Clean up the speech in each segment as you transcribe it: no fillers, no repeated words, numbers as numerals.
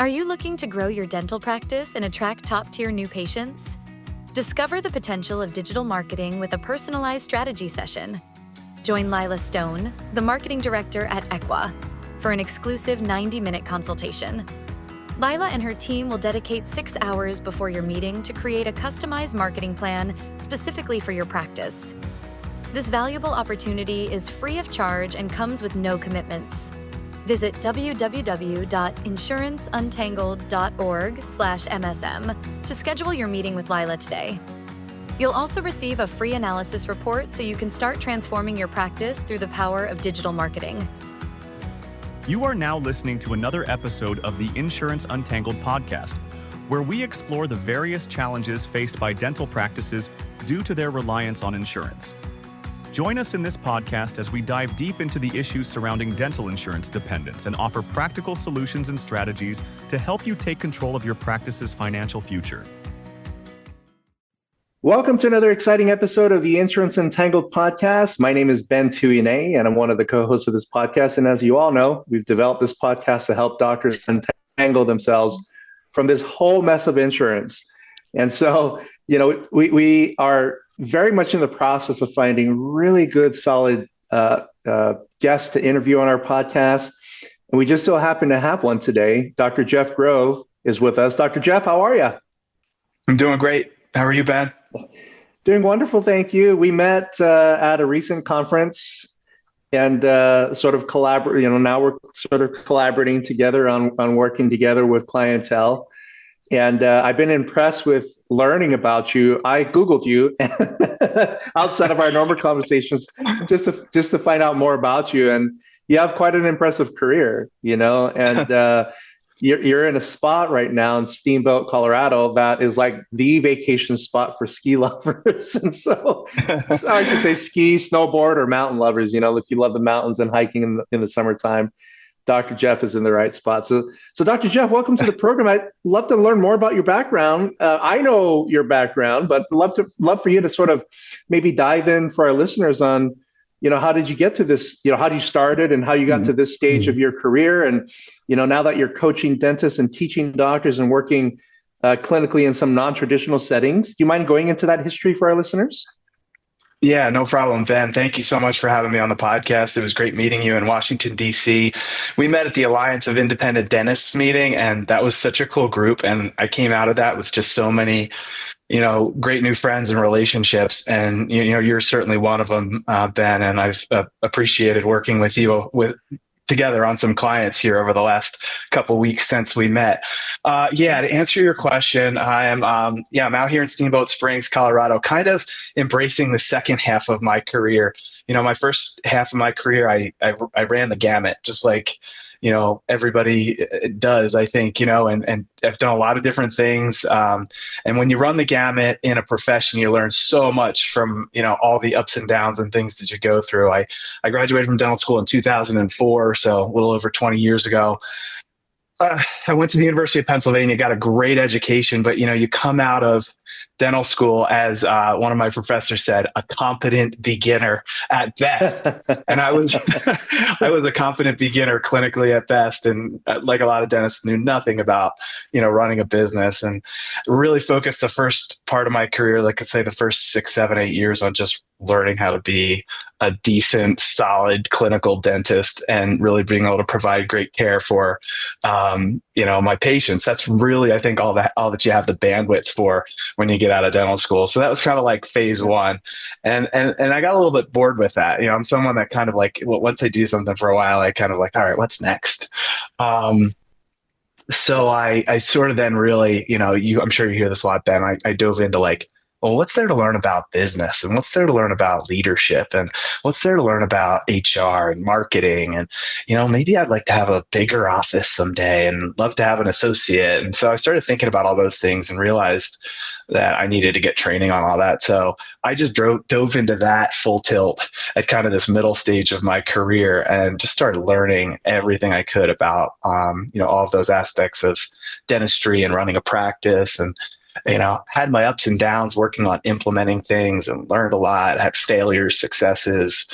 Are you looking to grow your dental practice and attract top-tier new patients? Discover the potential of digital marketing with a personalized strategy session. Join Lila Stone, the marketing director at Equa, for an exclusive 90-minute consultation. Lila and her team will dedicate 6 hours before your meeting to create a customized marketing plan specifically for your practice. This valuable opportunity is free of charge and comes with no commitments. Visit www.insuranceuntangled.org/MSM to schedule your meeting with Lila today. You'll also receive a free analysis report so you can start transforming your practice through the power of digital marketing. You are now listening to another episode of the Insurance Untangled podcast, where we explore the various challenges faced by dental practices due to their reliance on insurance. Join us in this podcast as we dive deep into the issues surrounding dental insurance dependence and offer practical solutions and strategies to help you take control of your practice's financial future. Welcome to another exciting episode of the Insurance Untangled podcast. My name is Ben Tuinei, and I'm one of the co-hosts of this podcast. And as you all know, we've developed this podcast to help doctors untangle themselves from this whole mess of insurance. And so, we are very much in the process of finding really good, solid guests to interview on our podcast. And we just so happen to have one today. Dr. Jeff Grove is with us. Dr. Jeff, how are you? I'm doing great. How are you, Ben? Doing wonderful, thank you. We met at a recent conference and sort of collaborate. Now we're sort of collaborating together on working together with clientele. And I've been impressed with learning about you. I Googled you outside of our normal conversations just to find out more about you. And you have quite an impressive career, and you're in a spot right now in Steamboat, Colorado, that is like the vacation spot for ski lovers. And so I should say ski, snowboard, or mountain lovers. If you love the mountains and hiking in the summertime, Dr. Jeff is in the right spot. So Dr. Jeff, welcome to the program. I'd love to learn more about your background. I know your background, but love for you to sort of maybe dive in for our listeners on, how did you get to this, how you started and how you got to this stage of your career. And, now that you're coaching dentists and teaching doctors and working clinically in some non-traditional settings, do you mind going into that history for our listeners? Yeah, no problem, Ben. Thank you so much for having me on the podcast. It was great meeting you in Washington, D.C. We met at the Alliance of Independent Dentists meeting, and that was such a cool group. And I came out of that with just so many, great new friends and relationships. And, you're certainly one of them, Ben, and I've appreciated working with you together on some clients here over the last couple of weeks since we met. To answer your question, I'm out here in Steamboat Springs, Colorado, kind of embracing the second half of my career. My first half of my career, I ran the gamut, just like, everybody does, I think, and I've done a lot of different things. And when you run the gamut in a profession, you learn so much from, all the ups and downs and things that you go through. I graduated from dental school in 2004, so a little over 20 years ago. I went to the University of Pennsylvania, got a great education, but you come out of dental school as one of my professors said, a competent beginner at best. And I was a competent beginner clinically at best, and like a lot of dentists, knew nothing about running a business, and really focused the first part of my career, like I say, the first 6, 7, 8 years on just learning how to be a decent, solid clinical dentist and really being able to provide great care for, my patients. That's really, I think, all that you have the bandwidth for when you get out of dental school. So that was kind of like phase one. And I got a little bit bored with that. I'm someone that kind of like, once I do something for a while, I kind of like, all right, what's next? So I sort of then really, I'm sure you hear this a lot, Ben. I dove into like, well, what's there to learn about business, and what's there to learn about leadership, and what's there to learn about HR and marketing? And, maybe I'd like to have a bigger office someday and love to have an associate. And so I started thinking about all those things and realized that I needed to get training on all that. So I just dove into that full tilt at kind of this middle stage of my career and just started learning everything I could about, all of those aspects of dentistry and running a practice, and had my ups and downs working on implementing things, and learned a lot, had failures, successes.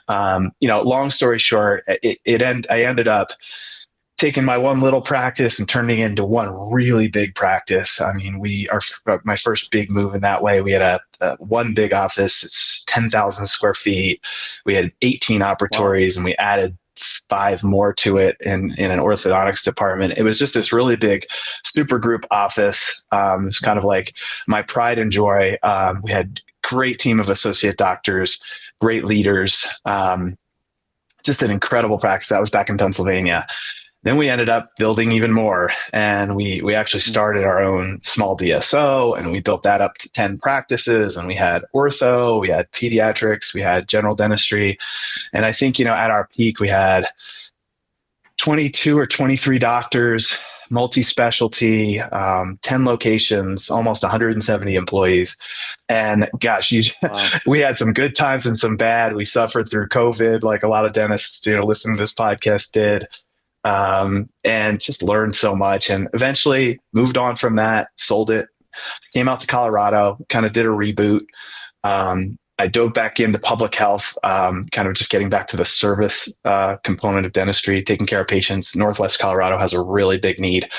Long story short, I ended up taking my one little practice and turning it into one really big practice. I mean, my first big move in that way, we had a one big office. It's 10,000 square feet. We had 18 operatories, and we added 5 more to it in an orthodontics department. It was just this really big super group office. It's kind of like my pride and joy. We had great team of associate doctors, great leaders, just an incredible practice. That was back in Pennsylvania. Then we ended up building even more, and we actually started our own small DSO, and we built that up to 10 practices, and we had ortho, we had pediatrics, we had general dentistry. And I think, at our peak, we had 22 or 23 doctors, multi-specialty, 10 locations, almost 170 employees. And gosh, wow. We had some good times and some bad. We suffered through COVID, like a lot of dentists, listening to this podcast did. And just learned so much, and eventually moved on from that, sold it, came out to Colorado, kind of did a reboot. I dove back into public health, kind of just getting back to the service component of dentistry, taking care of patients. Northwest Colorado has a really big need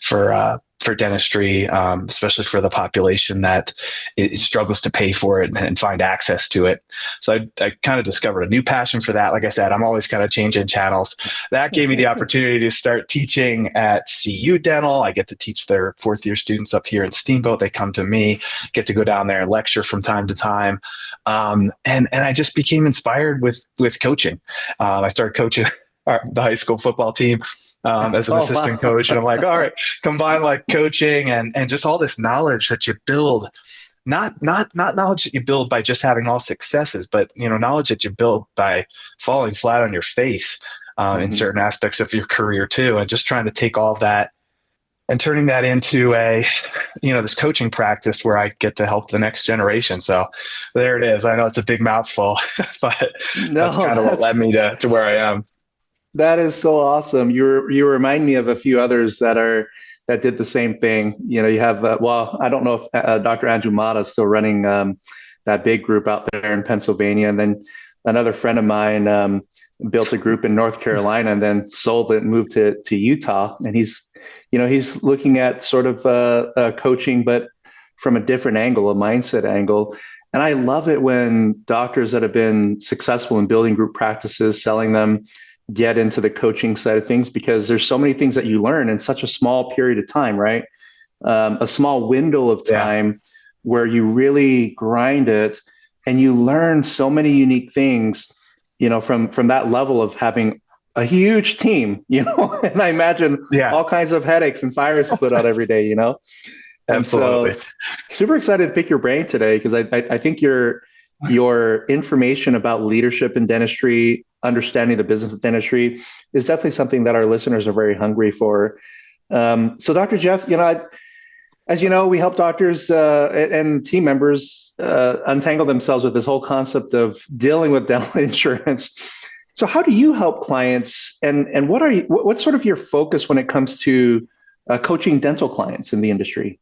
for dentistry, especially for the population that it struggles to pay for it and find access to it. So I kind of discovered a new passion for that. Like I said, I'm always kind of changing channels. That gave me the opportunity to start teaching at CU Dental. I get to teach their 4th-year students up here in Steamboat. They come to me, get to go down there and lecture from time to time. And I just became inspired with coaching. I started coaching the high school football team. As an assistant coach. And I'm like, all right, combine like coaching and just all this knowledge that you build, not knowledge that you build by just having all successes, but, knowledge that you build by falling flat on your face in certain aspects of your career too. And just trying to take all of that and turning that into this coaching practice where I get to help the next generation. So there it is. I know it's a big mouthful, but that's kind of what led me to where I am. That is so awesome. You remind me of a few others that did the same thing. You have, I don't know if Dr. Andrew Mata is still running that big group out there in Pennsylvania. And then another friend of mine built a group in North Carolina and then sold it and moved to Utah. And he's looking at sort of coaching, but from a different angle, a mindset angle. And I love it when doctors that have been successful in building group practices, selling them, get into the coaching side of things, because there's so many things that you learn in such a small period of time, right? A small window of time where you really grind it and you learn so many unique things, from that level of having a huge team, and I imagine all kinds of headaches and fires to put out every day, And Absolutely. So, super excited to pick your brain today, because I think your information about leadership in dentistry, understanding the business of dentistry, is definitely something that our listeners are very hungry for. So Dr. Jeff, as you know, we help doctors and team members untangle themselves with this whole concept of dealing with dental insurance. So how do you help clients, and what's sort of your focus when it comes to coaching dental clients in the industry?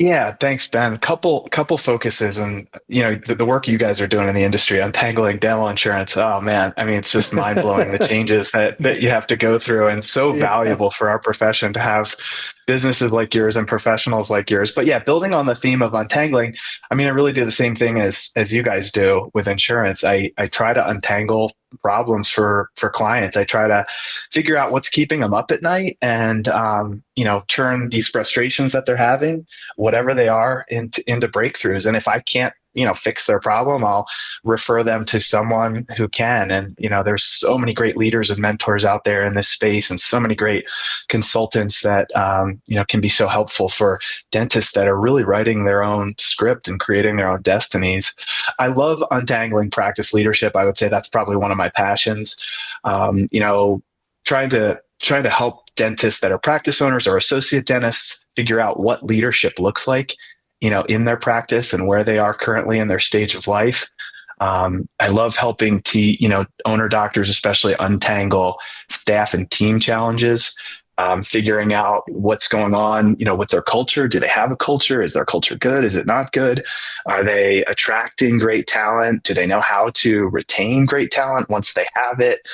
Yeah, thanks, Ben. Couple focuses, and the work you guys are doing in the industry, untangling dental insurance. Oh man, I mean, it's just mind blowing the changes that you have to go through, and so valuable for our profession to have businesses like yours and professionals like yours. But yeah, building on the theme of untangling, I mean, I really do the same thing as you guys do with insurance. I try to untangle problems for clients. I try to figure out what's keeping them up at night and, turn these frustrations that they're having, whatever they are, into breakthroughs. And if I can't, fix their problem, I'll refer them to someone who can. And, there's so many great leaders and mentors out there in this space, and so many great consultants that, can be so helpful for dentists that are really writing their own script and creating their own destinies. I love untangling practice leadership. I would say that's probably one of my passions. Trying to help dentists that are practice owners or associate dentists figure out what leadership looks like, in their practice and where they are currently in their stage of life. I love helping owner doctors, especially, untangle staff and team challenges, figuring out what's going on, with their culture. Do they have a culture? Is their culture good? Is it not good? Are they attracting great talent? Do they know how to retain great talent once they have it?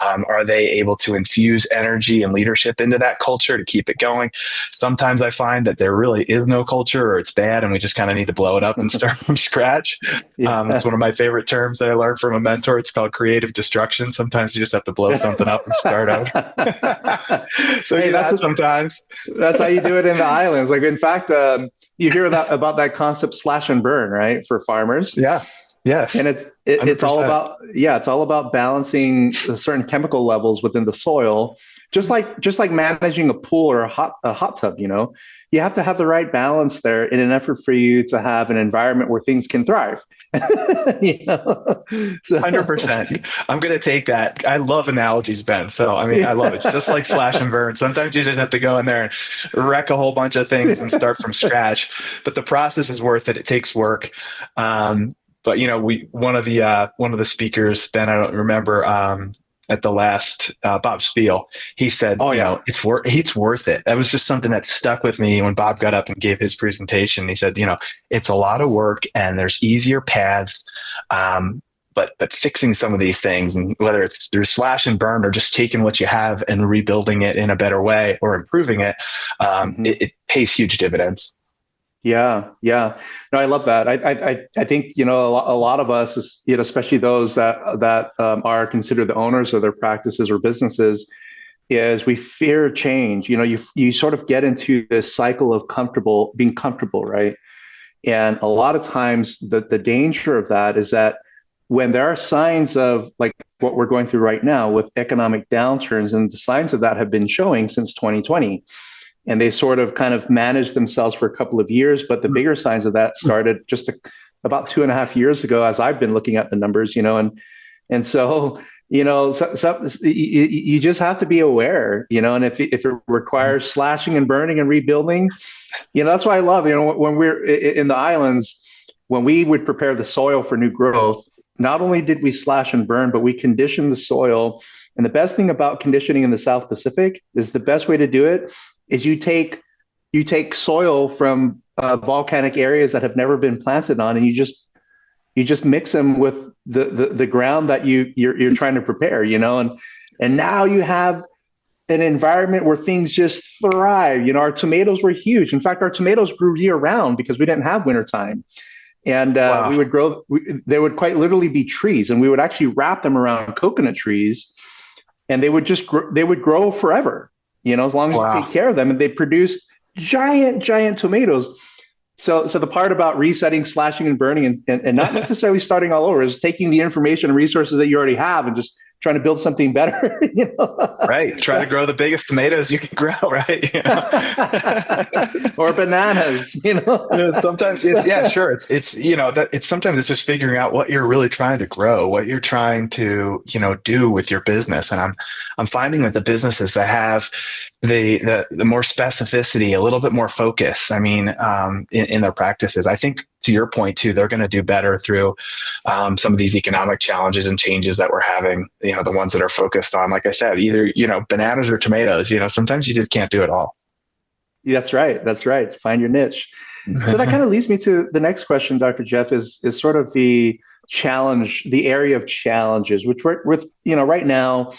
Are they able to infuse energy and leadership into that culture to keep it going? Sometimes I find that there really is no culture, or it's bad and we just kind of need to blow it up and start from scratch. Yeah. It's one of my favorite terms that I learned from a mentor. It's called creative destruction. Sometimes you just have to blow something up and start out. So hey, sometimes. That's how you do it in the islands. Like, in fact, you hear about that concept slash and burn, right, for farmers. Yeah. Yes. And it's all about balancing certain chemical levels within the soil, just like managing a pool or a hot tub. You have to have the right balance there in an effort for you to have an environment where things can thrive. 100%. I'm going to take that. I love analogies, Ben. So, I love it. It's just like slash and burn. Sometimes you didn't have to go in there and wreck a whole bunch of things and start from scratch, but the process is worth it. It takes work. But one of the speakers, Ben, I don't remember, at the last Bob Spiel, he said, it's worth it. That was just something that stuck with me when Bob got up and gave his presentation. He said, it's a lot of work and there's easier paths, but fixing some of these things, and whether it's through slash and burn or just taking what you have and rebuilding it in a better way or improving it, it pays huge dividends. Yeah. No, I love that. I think, a lot of us, especially those that are considered the owners of their practices or businesses, is we fear change. You sort of get into this cycle of being comfortable, right? And a lot of times the danger of that is that when there are signs of like what we're going through right now with economic downturns, and the signs of that have been showing since 2020. And they sort of kind of managed themselves for a couple of years, but the bigger signs of that started just about 2.5 years ago, as I've been looking at the numbers, and so you just have to be aware, and if it requires slashing and burning and rebuilding, that's why I love, when we're in the islands, when we would prepare the soil for new growth, not only did we slash and burn, but we conditioned the soil. And the best thing about conditioning in the South Pacific is the best way to do it is you take soil from volcanic areas that have never been planted on, and you just mix them with the ground that you're trying to prepare, and now you have an environment where things just thrive. Our tomatoes were huge. In fact, our tomatoes grew year round because we didn't have wintertime. And wow. We would grow, they would quite literally be trees, and we would actually wrap them around coconut trees, and they would grow forever. As long as you take care of them, and they produce giant tomatoes. So the part about resetting, slashing, and burning, and not necessarily starting all over, is taking the information and resources that you already have and just trying to build something better. Right. Try to grow the biggest tomatoes you can grow, right? Or bananas, Sometimes sometimes it's just figuring out what you're really trying to grow, what you're trying to, do with your business. And I'm finding that the businesses that have the more specificity, a little bit more focus, in their practices, I think, to your point too, they're going to do better through some of these economic challenges and changes that we're having, the ones that are focused on, like I said, either, bananas or tomatoes. Sometimes you just can't do it all. That's right. Find your niche. So that kind of leads me to the next question, Dr. Jeff, is sort of the area of challenges, which we're with, right now,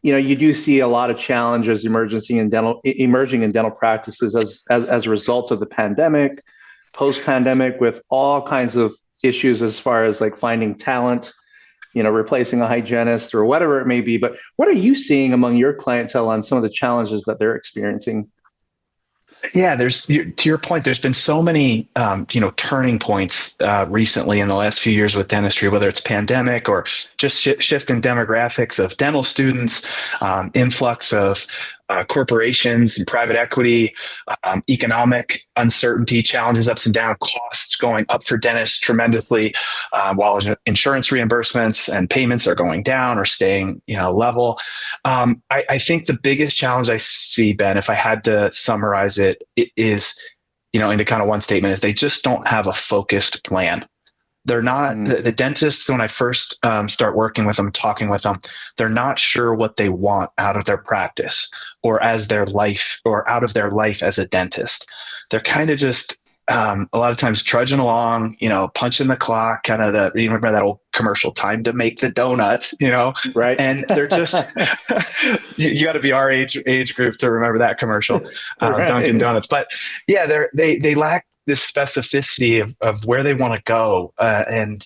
you do see a lot of challenges emerging in dental practices as a result of the pandemic, post-pandemic, with all kinds of issues as far as like finding talent, replacing a hygienist or whatever it may be. But what are you seeing among your clientele on some of the challenges that they're experiencing? Yeah, to your point, there's been so many, turning points recently in the last few years with dentistry, whether it's pandemic or just shift in demographics of dental students, influx of corporations and private equity, economic uncertainty, challenges, ups and down, costs going up for dentists tremendously, while insurance reimbursements and payments are going down or staying, level. I think the biggest challenge I see, Ben, if I had to summarize it is, into kind of one statement, is they just don't have a focused plan. They're not the dentists. When I first start working with them, talking with them, they're not sure what they want out of their practice or as their life or out of their life as a dentist. They're kind of just a lot of times trudging along, punching the clock, kind of you remember that old commercial, time to make the donuts, Right. and they're just, you got to be our age group to remember that commercial, Right. Dunkin' Donuts. But yeah, they lack this specificity of where they want to go, and,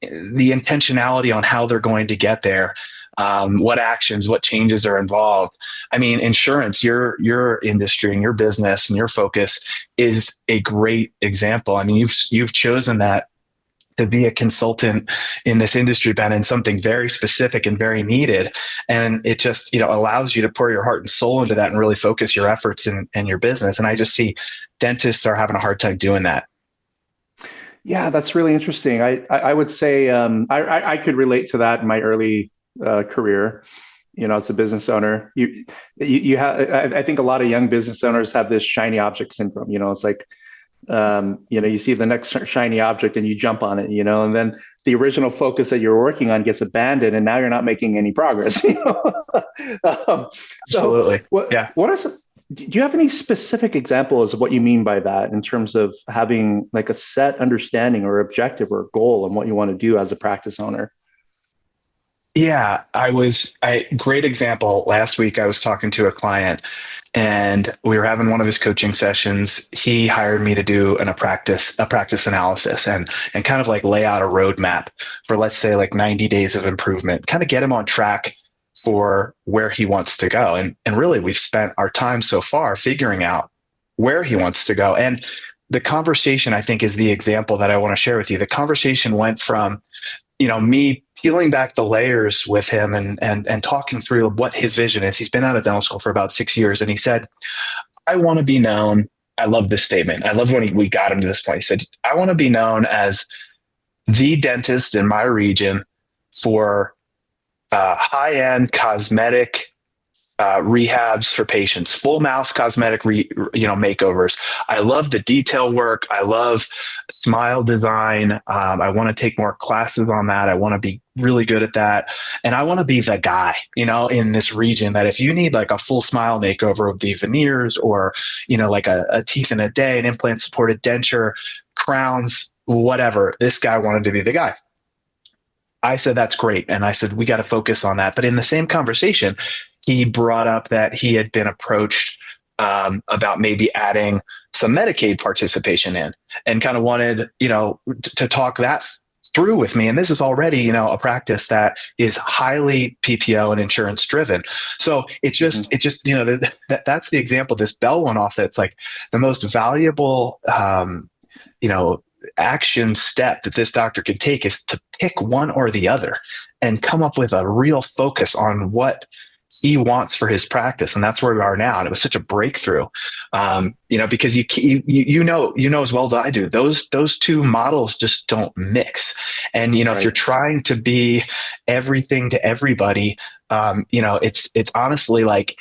the intentionality on how they're going to get there. What actions, what changes are involved. I mean, insurance, your industry and your business and your focus is a great example. I mean, you've chosen that to be a consultant in this industry, Ben, in something very specific and very needed. And it just, allows you to pour your heart and soul into that and really focus your efforts in your business. And I just see dentists are having a hard time doing that. Yeah, that's really interesting. I would say I could relate to that in my early career, as a business owner. You have, I think a lot of young business owners have this shiny object syndrome. It's like, you see the next shiny object and you jump on it, and then the original focus that you're working on gets abandoned, and now you're not making any progress. Absolutely. So do you have any specific examples of what you mean by that in terms of having like a set understanding or objective or goal on what you want to do as a practice owner? Yeah, great example. Last week, I was talking to a client and we were having one of his coaching sessions. He hired me to do a practice analysis and kind of like lay out a roadmap for, let's say, like 90 days of improvement, kind of get him on track for where he wants to go. And really, we've spent our time so far figuring out where he wants to go. And the conversation, I think, is the example that I want to share with you. The conversation went from, me peeling back the layers with him and talking through what his vision is. He's been out of dental school for about 6 years. And he said, I want to be known. I love this statement. I love when we got him to this point. He said, I want to be known as the dentist in my region for high-end cosmetic rehabs for patients, full mouth cosmetic, makeovers. I love the detail work. I love smile design. I want to take more classes on that. I want to be really good at that. And I want to be the guy, in this region that if you need like a full smile makeover of the veneers or, like a teeth in a day, an implant supported denture, crowns, whatever, this guy wanted to be the guy. I said, that's great. And I said, we got to focus on that. But in the same conversation, he brought up that he had been approached about maybe adding some Medicaid participation in and kind of wanted, to talk that through with me. And this is already, a practice that is highly PPO and insurance driven. So that's the example. This bell went off. That's like the most valuable, action step that this doctor can take is to pick one or the other and come up with a real focus on what he wants for his practice. And that's where we are now. And it was such a breakthrough, because you know as well as I do, those two models just don't mix. And, Right. If you're trying to be everything to everybody, it's honestly like,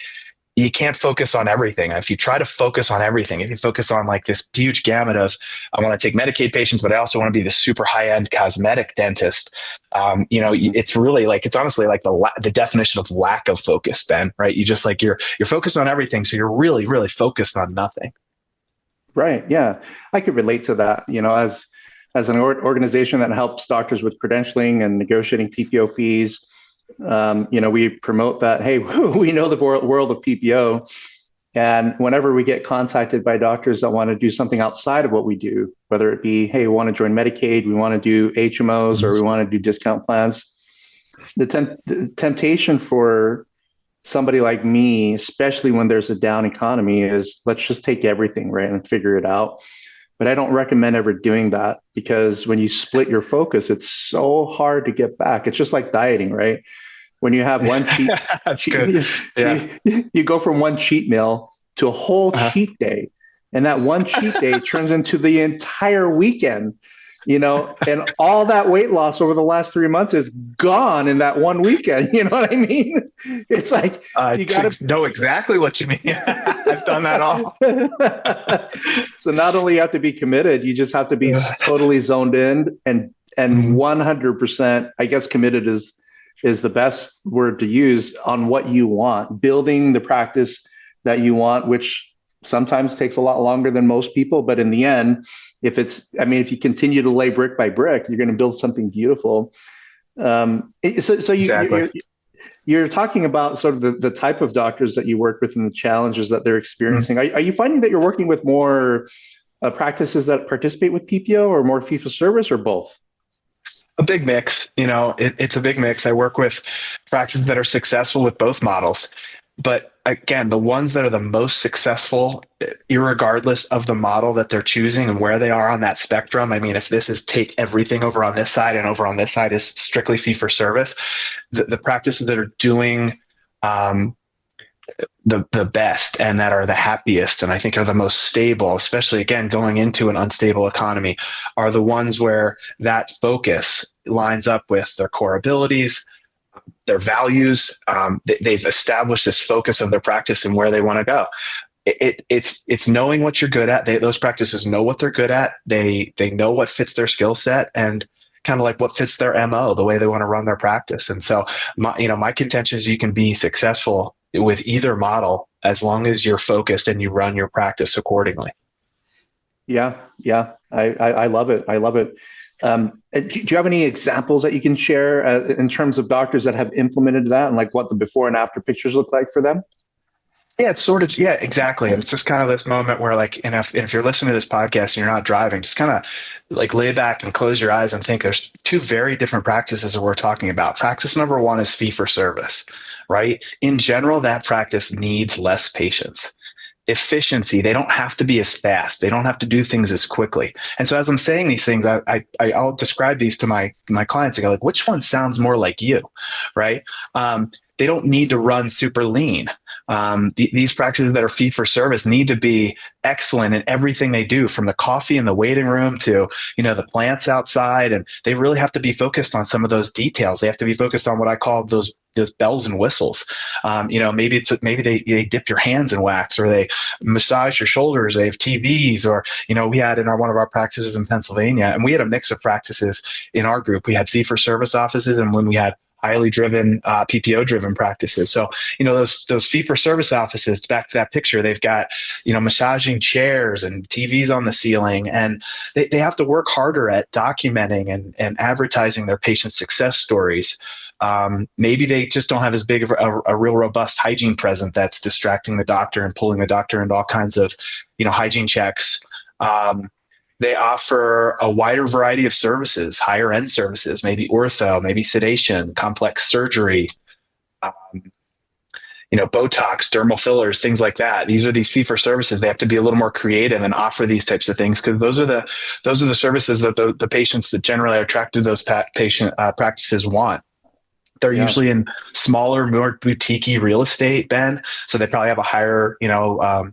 you can't focus on everything. If you try to focus on everything, if you focus on like this huge gamut of, I want to take Medicaid patients, but I also want to be the super high-end cosmetic dentist. It's really like, it's honestly like the definition of lack of focus, Ben, right? You just like, you're focused on everything. So you're really, really focused on nothing. Right. Yeah. I could relate to that, as an organization that helps doctors with credentialing and negotiating PPO fees. We promote that, hey, we know the world of PPO. And whenever we get contacted by doctors that want to do something outside of what we do, whether it be, hey, we want to join Medicaid, we want to do HMOs, or we want to do discount plans, the temptation for somebody like me, especially when there's a down economy, is let's just take everything, right, and figure it out. But I don't recommend ever doing that, because when you split your focus, it's so hard to get back. It's just like dieting, right? When you have one cheat, That's good. Yeah. you go from one cheat meal to a whole cheat day. And that one cheat day turns into the entire weekend, and all that weight loss over the last 3 months is gone in that one weekend. You know what I mean? It's like, you got to know exactly what you mean. I've done that all. So not only you have to be committed, you just have to be totally zoned in and 100%, I guess committed is the best word to use on what you want, building the practice that you want, which, sometimes takes a lot longer than most people, but in the end, if you continue to lay brick by brick, you're going to build something beautiful. Exactly. You're talking about sort of the type of doctors that you work with and the challenges that they're experiencing. Are you finding that you're working with more practices that participate with PPO or more fee for service, or both? A big mix. It's a big mix. I work with practices that are successful with both models. But again, the ones that are the most successful, irregardless of the model that they're choosing and where they are on that spectrum. I mean, if this is take everything over on this side and over on this side is strictly fee for service, the practices that are doing the best and that are the happiest and I think are the most stable, especially again going into an unstable economy, are the ones where that focus lines up with their core abilities, their values. They've established this focus of their practice and where they want to go. It's knowing what you're good at. Those practices know what they're good at. They know what fits their skill set and kind of like what fits their MO, the way they want to run their practice. And so my contention is you can be successful with either model as long as you're focused and you run your practice accordingly. Yeah. I love it. Do you have any examples that you can share in terms of doctors that have implemented that and like what the before and after pictures look like for them? Yeah, it's sort of, yeah, exactly. And it's just kind of this moment where like, and if you're listening to this podcast and you're not driving, just kind of like lay back and close your eyes and think there's two very different practices that we're talking about. Practice number one is fee for service, right? In general, that practice needs less patients. Efficiency, they don't have to be as fast. They don't have to do things as quickly. And so as I'm saying these things, I'll describe these to my clients. I go like, which one sounds more like you, right? They don't need to run super lean. These practices that are fee for service need to be excellent in everything they do, from the coffee in the waiting room to, the plants outside. And they really have to be focused on some of those details. They have to be focused on what I call those bells and whistles. Maybe they dip your hands in wax, or they massage your shoulders. They have TVs, or, we had in one of our practices in Pennsylvania, and we had a mix of practices in our group. We had fee for service offices, and when we had highly driven, PPO driven practices. So, those fee for service offices, back to that picture, they've got, massaging chairs and TVs on the ceiling, and they have to work harder at documenting and advertising their patient success stories. Maybe they just don't have as big of a real robust hygiene present that's distracting the doctor and pulling the doctor into all kinds of, hygiene checks. They offer a wider variety of services, higher end services, maybe ortho, maybe sedation, complex surgery, Botox, dermal fillers, things like that. These are these fee for services. They have to be a little more creative and offer these types of things, because those are the services that the patients that generally are attracted to those patient practices want. They're usually in smaller, more boutique-y real estate, Ben. So they probably have a higher,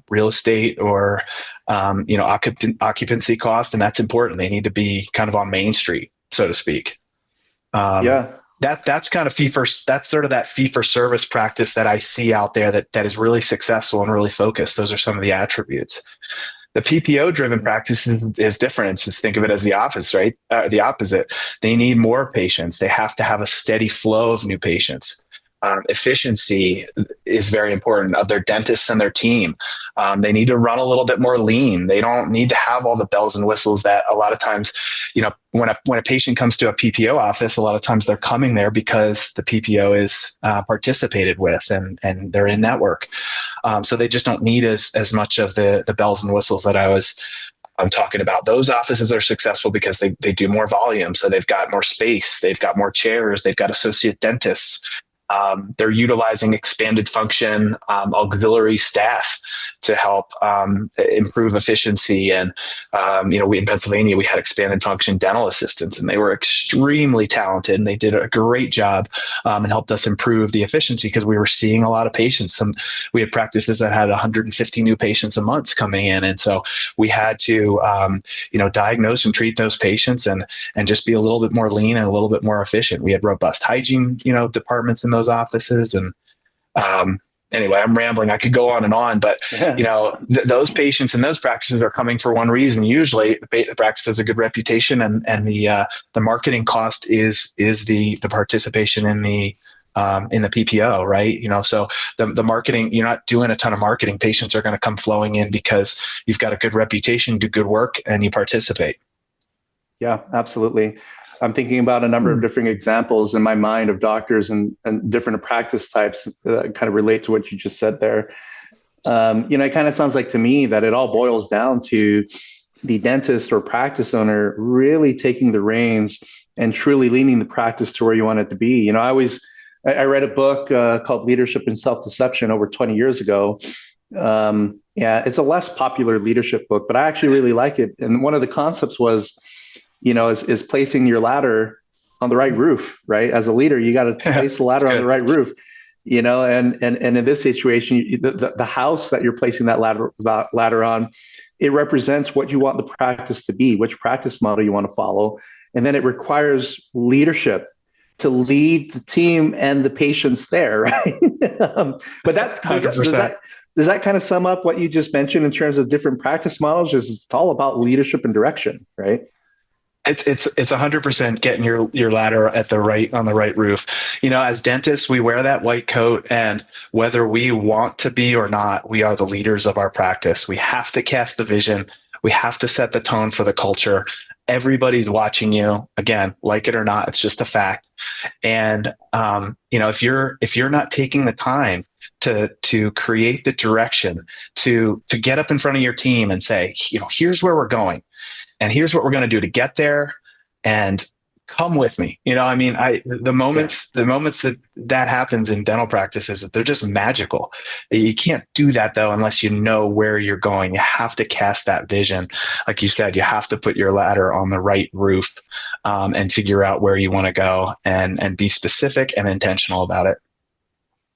real estate or, occupancy cost, and that's important. They need to be kind of on Main Street, so to speak. That's kind of that's sort of that fee for service practice that I see out there that is really successful and really focused. Those are some of the attributes. The PPO driven practice is different. It's just think of it as the opposite, right? The opposite. They need more patients. They have to have a steady flow of new patients. Efficiency is very important of their dentists and their team. They need to run a little bit more lean. They don't need to have all the bells and whistles that a lot of times, when a patient comes to a PPO office, a lot of times they're coming there because the PPO is participated with and they're in network. So they just don't need as much of the bells and whistles that I'm talking about. Those offices are successful because they do more volume. So they've got more space, they've got more chairs, they've got associate dentists. They're utilizing expanded function auxiliary staff to help improve efficiency. And, we in Pennsylvania, we had expanded function dental assistants, and they were extremely talented, and they did a great job and helped us improve the efficiency because we were seeing a lot of patients. We had practices that had 150 new patients a month coming in. And so we had to, diagnose and treat those patients and just be a little bit more lean and a little bit more efficient. We had robust hygiene, departments in those offices. And anyway, I'm rambling. I could go on, but those patients in those practices are coming for one reason. Usually the practice has a good reputation, and the marketing cost is the participation in the in the PPO, right? So the marketing, you're not doing a ton of marketing. Patients are going to come flowing in because you've got a good reputation, do good work, and you participate. Yeah, absolutely. I'm thinking about a number of different examples in my mind of doctors and different practice types that kind of relate to what you just said there. It kind of sounds like to me that it all boils down to the dentist or practice owner really taking the reins and truly leading the practice to where you want it to be. I read a book called Leadership and Self-Deception over 20 years ago. It's a less popular leadership book, but I actually really like it. And one of the concepts was, is placing your ladder on the right roof, right? As a leader, you got to place the ladder on the right roof, and in this situation, the house that you're placing that ladder on, it represents what you want the practice to be, which practice model you want to follow. And then it requires leadership to lead the team and the patients there, right? But does that kind of sum up what you just mentioned in terms of different practice models? It's all about leadership and direction, right? It's 100% getting your ladder on the right roof. As dentists, we wear that white coat, and whether we want to be or not, we are the leaders of our practice. We have to cast the vision. We have to set the tone for the culture. Everybody's watching you. Again, like it or not, it's just a fact. And if you're not taking the time to create the direction, to get up in front of your team and say, here's where we're going, and here's what we're going to do to get there, and come with me. The moments that happens in dental practices, they're just magical. You can't do that though, unless you know where you're going. You have to cast that vision. Like you said, you have to put your ladder on the right roof, and figure out where you want to go, and be specific and intentional about it.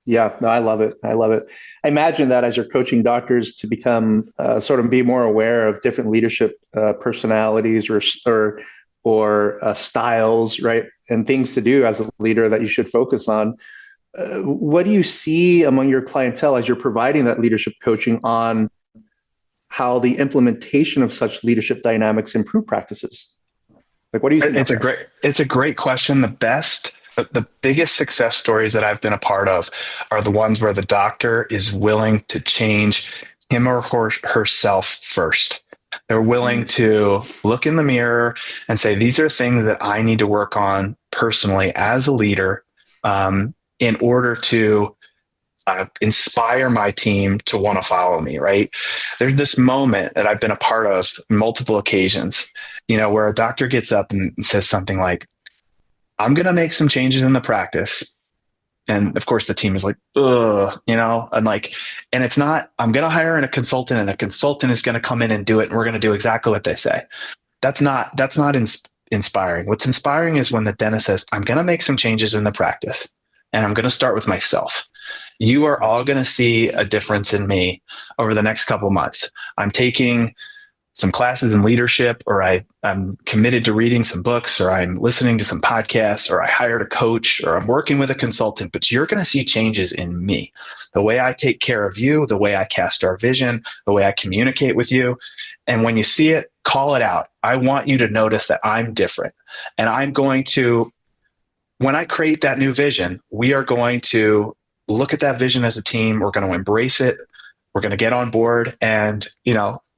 Yeah, no, I love it. I imagine that as you're coaching doctors to become sort of be more aware of different leadership personalities or styles, right? And things to do as a leader that you should focus on. What do you see among your clientele as you're providing that leadership coaching on how the implementation of such leadership dynamics improve practices? Like, what do you think? It's a great question. The biggest success stories that I've been a part of are the ones where the doctor is willing to change him or herself first. They're willing to look in the mirror and say, these are things that I need to work on personally as a leader, in order to inspire my team to want to follow me, right? There's this moment that I've been a part of multiple occasions, where a doctor gets up and says something like, I'm going to make some changes in the practice. And of course the team is like, ugh, and it's not, I'm going to hire a consultant, and a consultant is going to come in and do it, and we're going to do exactly what they say. That's not inspiring. What's inspiring is when the dentist says, I'm going to make some changes in the practice, and I'm going to start with myself. You are all going to see a difference in me over the next couple months. I'm taking some classes in leadership, or I'm committed to reading some books, or I'm listening to some podcasts, or I hired a coach, or I'm working with a consultant, but you're going to see changes in me. The way I take care of you, the way I cast our vision, the way I communicate with you. And when you see it, call it out. I want you to notice that I'm different. And when I create that new vision, we are going to look at that vision as a team. We're going to embrace it. We're going to get on board, and,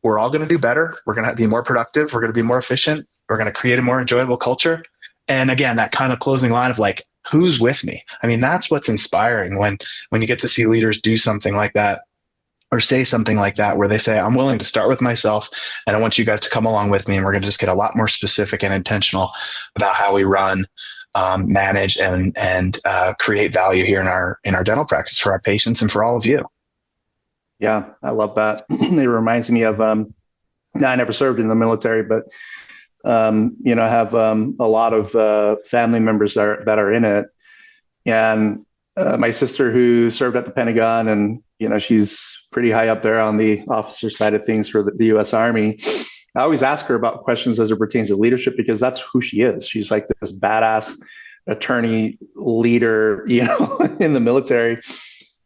we're all going to do better. We're going to be more productive. We're going to be more efficient. We're going to create a more enjoyable culture. And again, that kind of closing line of like, who's with me? That's what's inspiring when you get to see leaders do something like that, or say something like that, where they say, I'm willing to start with myself, and I want you guys to come along with me. And we're going to just get a lot more specific and intentional about how we run, manage, and create value here in our dental practice for our patients and for all of you. Yeah, I love that. It reminds me of, I never served in the military, but, I have a lot of family members that are in it. And my sister, who served at the Pentagon, and, she's pretty high up there on the officer side of things for the U.S. Army. I always ask her about questions as it pertains to leadership, because that's who she is. She's like this badass attorney leader, in the military.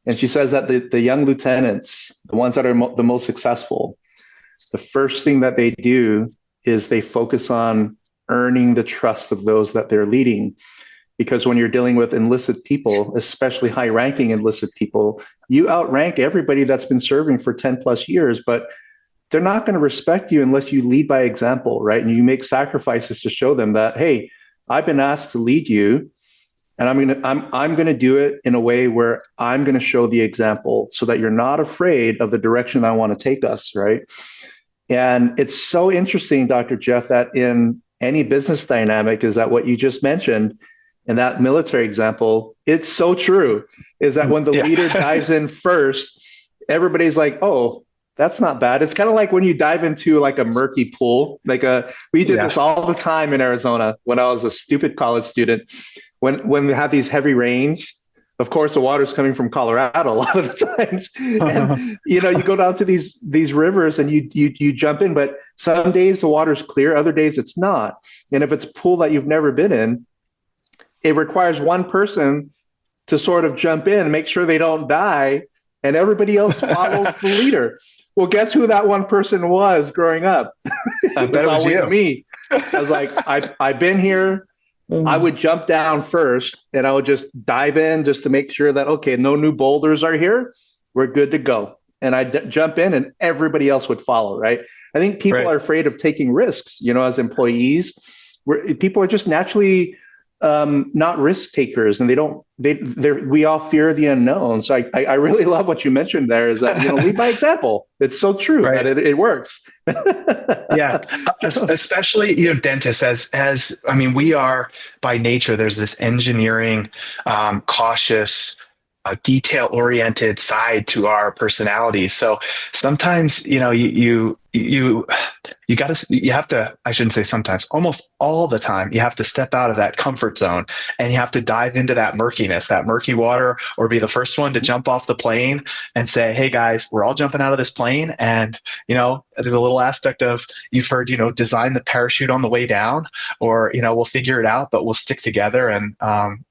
And she says that the young lieutenants, the ones that are the most successful, the first thing that they do is they focus on earning the trust of those that they're leading. because when you're dealing with enlisted people, especially high-ranking enlisted people, you outrank everybody that's been serving for 10 plus years, but they're not going to respect you unless you lead by example, right? And you make sacrifices to show them that, hey, I've been asked to lead you, and I'm going to do it in a way where I'm going to show the example so that you're not afraid of the direction I want to take us, right? And it's so interesting, Dr. Jeff, that in any business dynamic is that what you just mentioned in that military example, it's so true, is that when the leader dives in first, everybody's like, oh, that's not bad. It's kind of like when you dive into like a murky pool. We did this all the time in Arizona when I was a stupid college student. When we have these heavy rains, of course, the water's coming from Colorado a lot of the times. And, you go down to these rivers and you jump in, but some days the water's clear, other days it's not. And if it's a pool that you've never been in, it requires one person to sort of jump in and make sure they don't die, and everybody else follows the leader. Well, guess who that one person was growing up? It was always you. Me. I was like, I've been here. I would jump down first and I would just dive in just to make sure that, okay, no new boulders are here. We're good to go. And I'd jump in and everybody else would follow, right? I think people are afraid of taking risks, as employees. People are just naturally not risk takers, and we all fear the unknown. So I really love what you mentioned there, is that, lead by example. It's so true, right? That it works. Yeah. Especially, dentists we are by nature, there's this engineering, cautious, detail-oriented side to our personalities. So sometimes, I shouldn't say sometimes, almost all the time, you have to step out of that comfort zone and you have to dive into that murkiness, that murky water, or be the first one to jump off the plane and say, hey guys, we're all jumping out of this plane. And, there's a little aspect of, you've heard, design the parachute on the way down, or, we'll figure it out, but we'll stick together. And I'm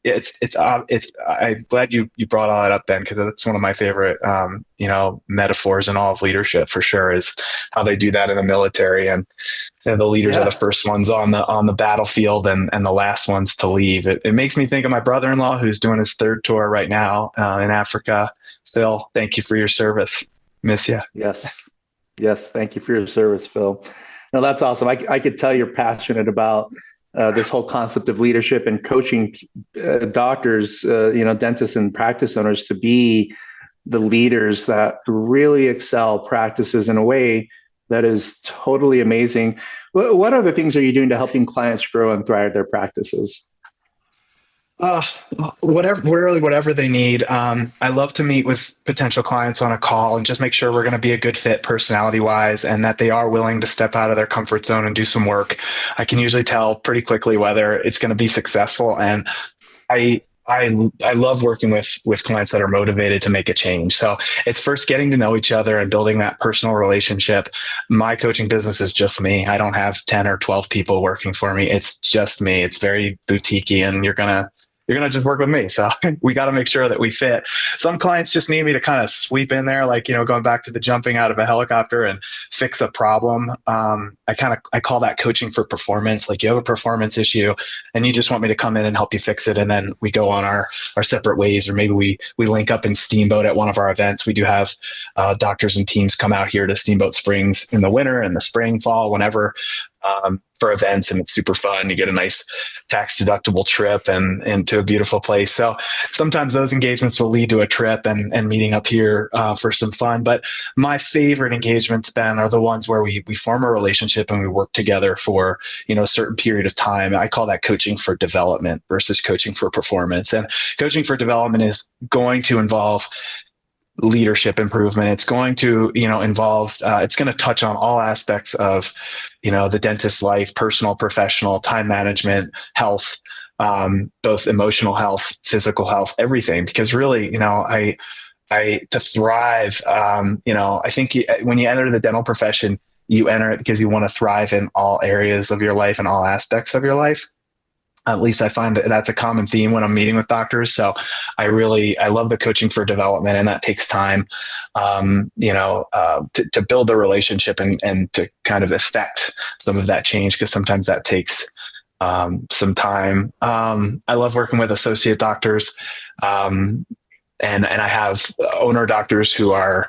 glad you brought all that up, Ben, because that's one of my favorite, metaphors in all of leadership, for sure, is how they do that in the military. And the leaders are the first ones on the battlefield and the last ones to leave. It makes me think of my brother-in-law, who's doing his third tour right now in Africa. Phil, thank you for your service. Miss you. Yes. Thank you for your service, Phil. No, that's awesome. I could tell you're passionate about this whole concept of leadership and coaching doctors, dentists and practice owners to be the leaders that really excel practices in a way that is totally amazing. What other things are you doing to helping clients grow and thrive their practices? Whatever they need. I love to meet with potential clients on a call and just make sure we're going to be a good fit personality wise, and that they are willing to step out of their comfort zone and do some work. I can usually tell pretty quickly whether it's going to be successful. And I love working with clients that are motivated to make a change. So it's first getting to know each other and building that personal relationship. My coaching business is just me. I don't have 10 or 12 people working for me. It's just me. It's very boutique-y, and you're going to just work with me. So we got to make sure that we fit. Some clients just need me to kind of sweep in there, like, going back to the jumping out of a helicopter and fix a problem. I call that coaching for performance. Like, you have a performance issue and you just want me to come in and help you fix it. And then we go on our separate ways, or maybe we link up in Steamboat at one of our events. We do have doctors and teams come out here to Steamboat Springs in the winter and the spring, fall, whenever, for events, and it's super fun. You get a nice tax deductible trip and to a beautiful place. So sometimes those engagements will lead to a trip and meeting up here for some fun. But my favorite engagements, Ben, are the ones where we form a relationship and we work together for, a certain period of time. I call that coaching for development versus coaching for performance. And coaching for development is going to involve leadership improvement. It's going to, involve, it's going to touch on all aspects of, the dentist's life, personal, professional, time management, health, both emotional health, physical health, everything. Because really, to thrive, I think when you enter the dental profession, you enter it because you want to thrive in all areas of your life and all aspects of your life. At least I find that that's a common theme when I'm meeting with doctors. So I love the coaching for development, and that takes time, to build a relationship and to kind of affect some of that change, because sometimes that takes some time. I love working with associate doctors. And I have owner doctors who are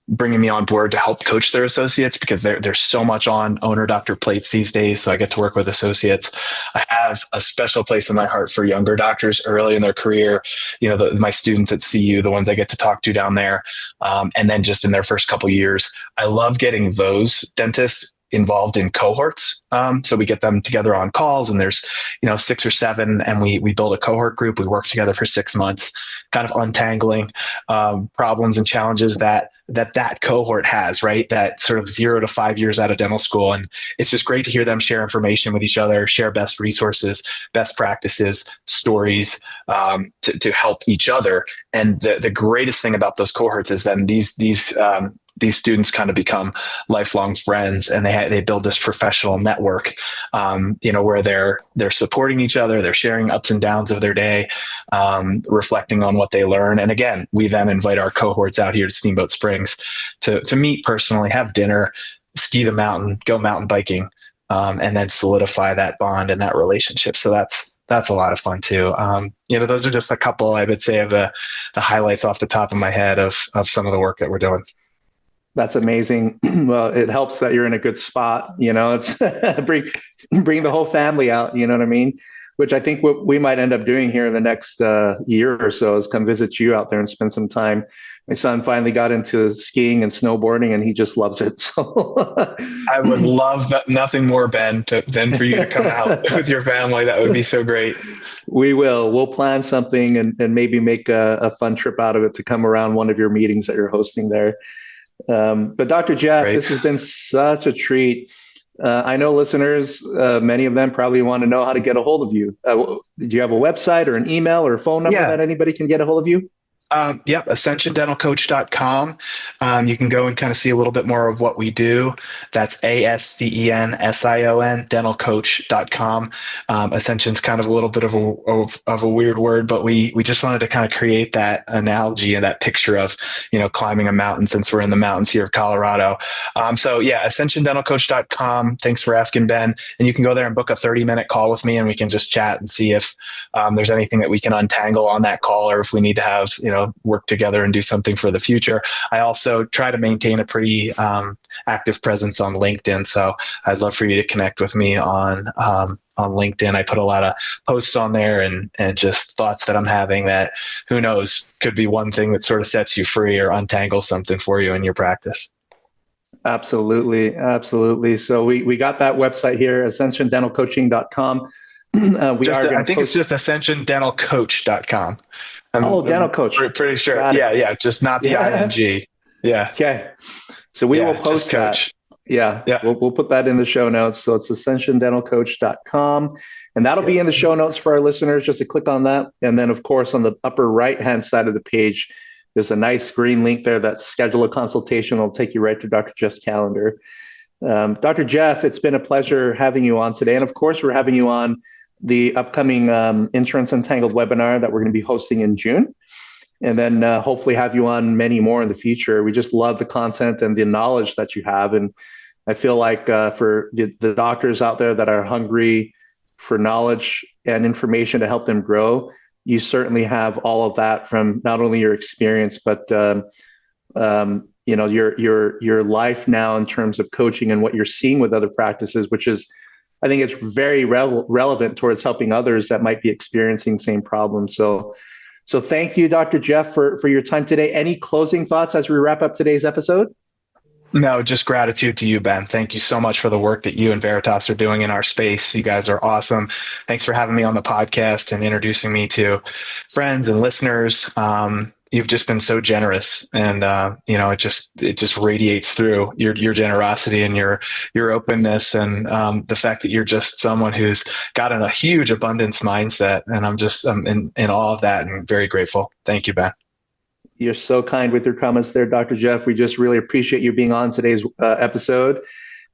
bringing me on board to help coach their associates, because there's so much on owner doctor plates these days. So I get to work with associates. I have a special place in my heart for younger doctors early in their career. My students at CU, the ones I get to talk to down there, and then just in their first couple years. I love getting those dentists involved in cohorts. So we get them together on calls, and there's, 6 or 7, and we build a cohort group. We work together for 6 months, kind of untangling problems and challenges that cohort has, right? That sort of 0 to 5 years out of dental school. And it's just great to hear them share information with each other, share best resources, best practices, stories, to help each other. And the greatest thing about those cohorts is then these students kind of become lifelong friends, and they build this professional network, where they're supporting each other, they're sharing ups and downs of their day, reflecting on what they learn. And again, we then invite our cohorts out here to Steamboat Springs to meet personally, have dinner, ski the mountain, go mountain biking, and then solidify that bond and that relationship. So that's a lot of fun too. Those are just a couple, I would say, of the highlights off the top of my head of some of the work that we're doing. That's amazing. Well, it helps that you're in a good spot. It's bring the whole family out. You know what I mean? Which I think what we might end up doing here in the next year or so is come visit you out there and spend some time. My son finally got into skiing and snowboarding, and he just loves it. So I would love nothing more, Ben, than for you to come out with your family. That would be so great. We'll plan something and maybe make a fun trip out of it to come around one of your meetings that you're hosting there. But Dr. Jeff, Great. This has been such a treat. I know listeners, many of them probably want to know how to get a hold of you. Do you have a website or an email or a phone number that anybody can get a hold of you? Yep. AscensionDentalCoach.com. You can go and kind of see a little bit more of what we do. That's ASCENSION dentalcoach.com. Ascension's kind of a little bit of a weird word, but we just wanted to kind of create that analogy and that picture of, climbing a mountain, since we're in the mountains here of Colorado. AscensionDentalCoach.com. Thanks for asking, Ben. And you can go there and book a 30-minute call with me, and we can just chat and see if there's anything that we can untangle on that call, or if we need to have, work together and do something for the future. I also try to maintain a pretty active presence on LinkedIn. So I'd love for you to connect with me on LinkedIn. I put a lot of posts on there and just thoughts that I'm having that, who knows, could be one thing that sort of sets you free or untangles something for you in your practice. Absolutely. Absolutely. So we got that website here, ascensiondentalcoaching.com. I think it's just ascensiondentalcoach.com. Dental Coach. Pretty sure. Yeah. Just not the ING. Yeah. Okay. So we will post that. Yeah. We'll put that in the show notes. So it's ascensiondentalcoach.com. And that'll be in the show notes for our listeners, just to click on that. And then, of course, on the upper right-hand side of the page, there's a nice green link there that schedule a consultation. It'll take you right to Dr. Jeff's calendar. Dr. Jeff, it's been a pleasure having you on today. And of course, we're having you on the upcoming Insurance Untangled webinar that we're going to be hosting in June. And then hopefully have you on many more in the future. We just love the content and the knowledge that you have. And I feel like for the doctors out there that are hungry for knowledge and information to help them grow, you certainly have all of that from not only your experience, but your life now in terms of coaching and what you're seeing with other practices, which is, I think it's very relevant towards helping others that might be experiencing same problems. So thank you, Dr. Jeff, for your time today. Any closing thoughts as we wrap up today's episode? No, just gratitude to you, Ben. Thank you so much for the work that you and Veritas are doing in our space. You guys are awesome. Thanks for having me on the podcast and introducing me to friends and listeners. You've just been so generous, and it just radiates through your generosity and your openness, and the fact that you're just someone who's got a huge abundance mindset. And I'm in awe of that and very grateful. Thank you, Ben. You're so kind with your comments there, Dr. Jeff. We just really appreciate you being on today's episode.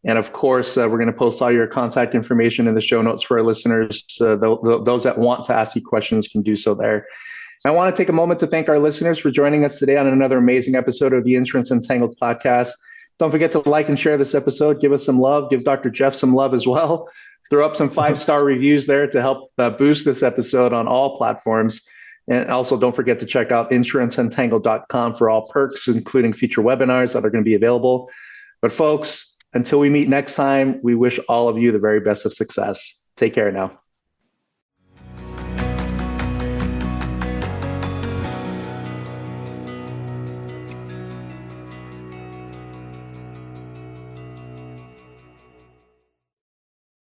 And of course, we're going to post all your contact information in the show notes for our listeners. Those that want to ask you questions can do so there. I want to take a moment to thank our listeners for joining us today on another amazing episode of the Insurance Untangled podcast. Don't forget to like and share this episode. Give us some love. Give Dr. Jeff some love as well. throw up some 5-star reviews there to help boost this episode on all platforms. And also don't forget to check out insuranceentangled.com for all perks, including future webinars that are going to be available. But folks, until we meet next time, we wish all of you the very best of success. Take care now.